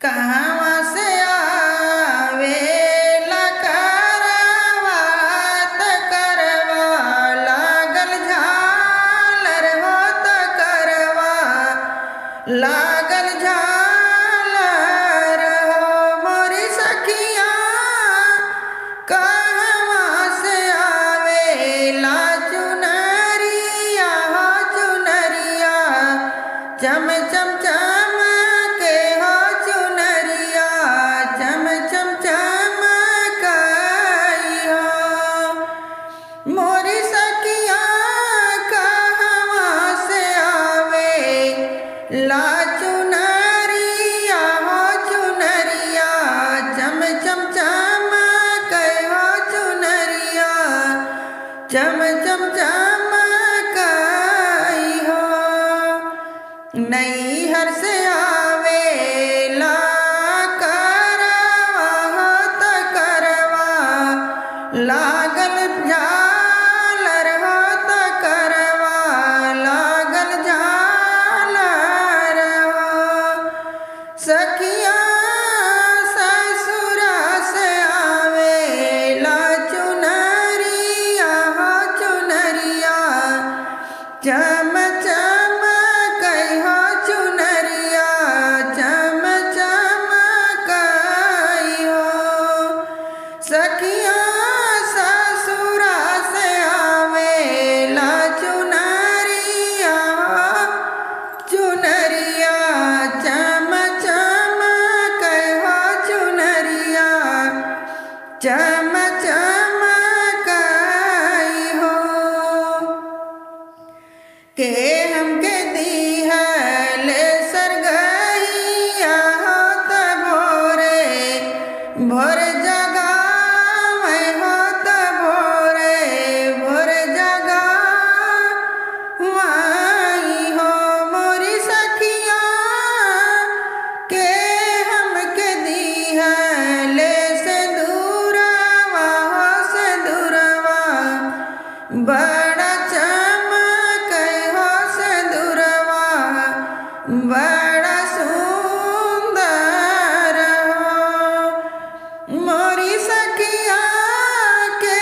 कहवा से आवेला करवा त करवा लागल झालर हो त करवा लागल झालर हो मोरी सखिया कहवा से आवेला चुनरिया हो चुनरिया चम चम चम के हो चुनरिया चम चम चमकई हो मोरी सखिया कहवा से आवे ला चुनरिया हो चुनरिया चम चम चमकई हो चुनरिया चम चम चमकई हो नैहर से आवेला करवा हो त करवा लागल झालर हो त करवा लागल झालर हो सखिया ससुरा से आवेला चुनरिया हो चुनरिया चम चमकई हो चुनरिया चम चमकई हो सखिया ससुरा से आवेला चुनरिया चुनरिया चम चमकई हो चुनरिया चम चमकई हो के हमके दीहले सरगहिया हो त भोरे भोर जगावै हो त भोरे भोर जगावै हो मोरी सखिया के हमके दीहले सिंदूरवा हो सिंदूरवा बड़ा चमकई हो सिंदूरवा बड़ा सुंदर हो मोरी सखिया के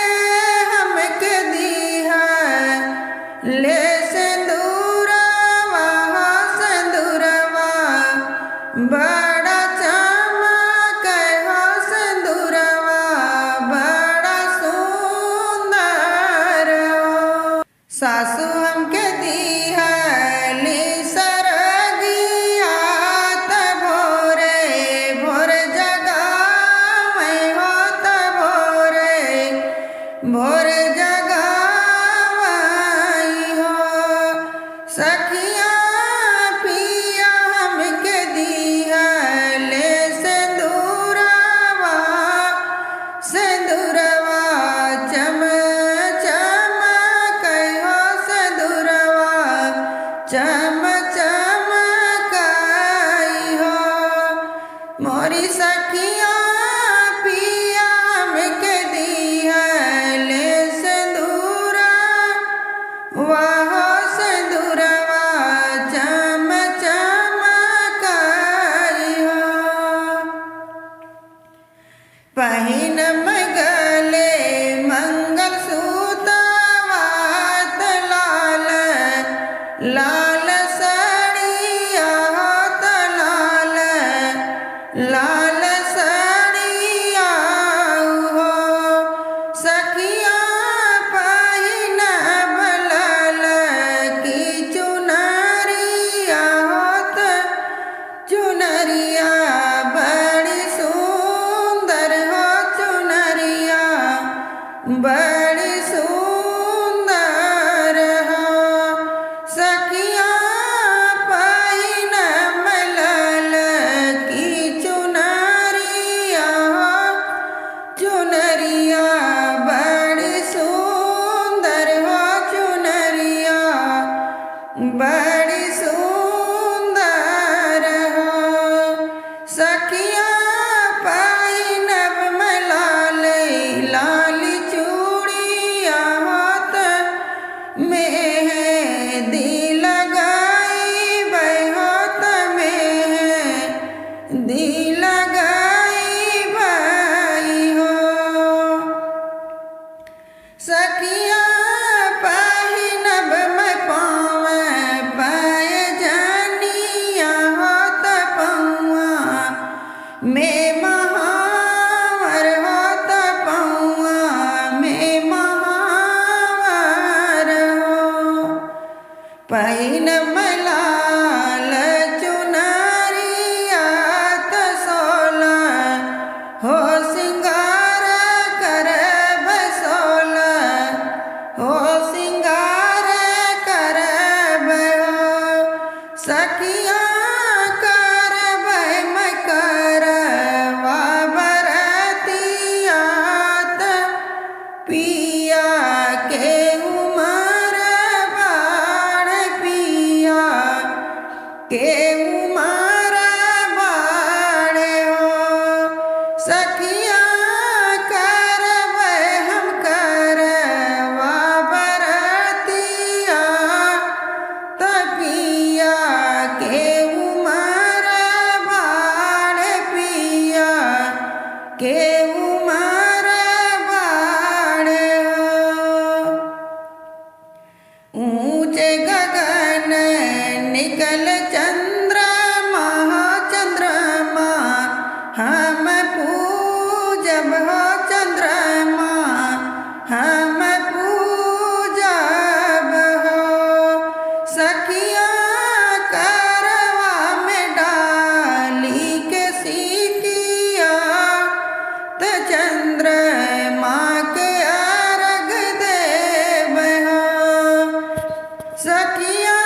हमके दीहले सिंदूरवा हो सिंदूरवा बड़ा चमकई हो सिंदूरवा बड़ा सुंदर हो सासू हमके दीहली सरगिया त भोरे भोर जगावै हो त भोरे भोर जगावै हो सखिया पिया हमके दीहले सिंदूरवा सिंदूरवा चम चमकई हो सिंदूरवा चम चमकई हो मोरी सखिया पिया हमके दीहले सिंदूरवा हो सिंदूरवा चम चमकई हो पहिन गले मंगलसूत्रवा त लाल लाल सड़िया हो त लाल लाल सड़िया हो सखिया पहिन लाल की चुनरिया हो त चुनरिया बड़ी सुंदर हो चुनरिया बड़ी सुंदर हो सखिया पहिन लाल की चुनरिया लगाई भाई हो। सखिया पहिनब मैं पाँव पाए जानिया होत पौआ में महावर होत पौआ में महावर हो। पहिनब लाल चुनरिया त सोला हो सिंगार करब सोला हो सिंगार करब हो। सखिया करब मैं करवा बरतिया त पिया के उमर बाढ़ पिया के उमर बाढ़ हो। सखिया करब हम करवा बरतिया त पिया के उमर बाढ़ पिया के उमर बाढ़ हो। ऊंचे गगन निकल चंद्रमा चंद्रमा हम पूजब हो चंद्रमा हम पूजब हो। सखिया करवा में डाली के सीतिया त चंद्रमा के अर्घ देब हो। सखिया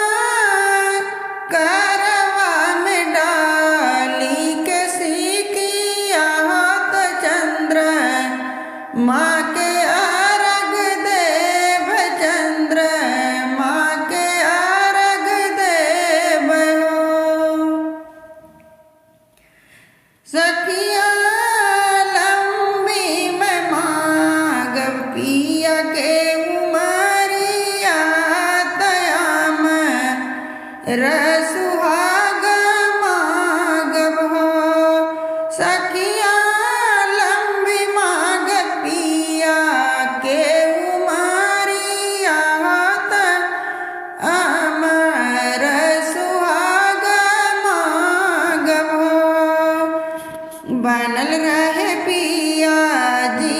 करवा में डाली के सीतिया त चंद्रमा के अर्घ देब चंद्रमा के अर्घ देब हो। सखिया लंबी मैं मांगब पिया के उमरिया तयाम रसुहाग मांगब हो। सखिया लंबी मांगब पिया के उमरिया त अमर सुहाग मांगब हो। बनल रहे पिया जी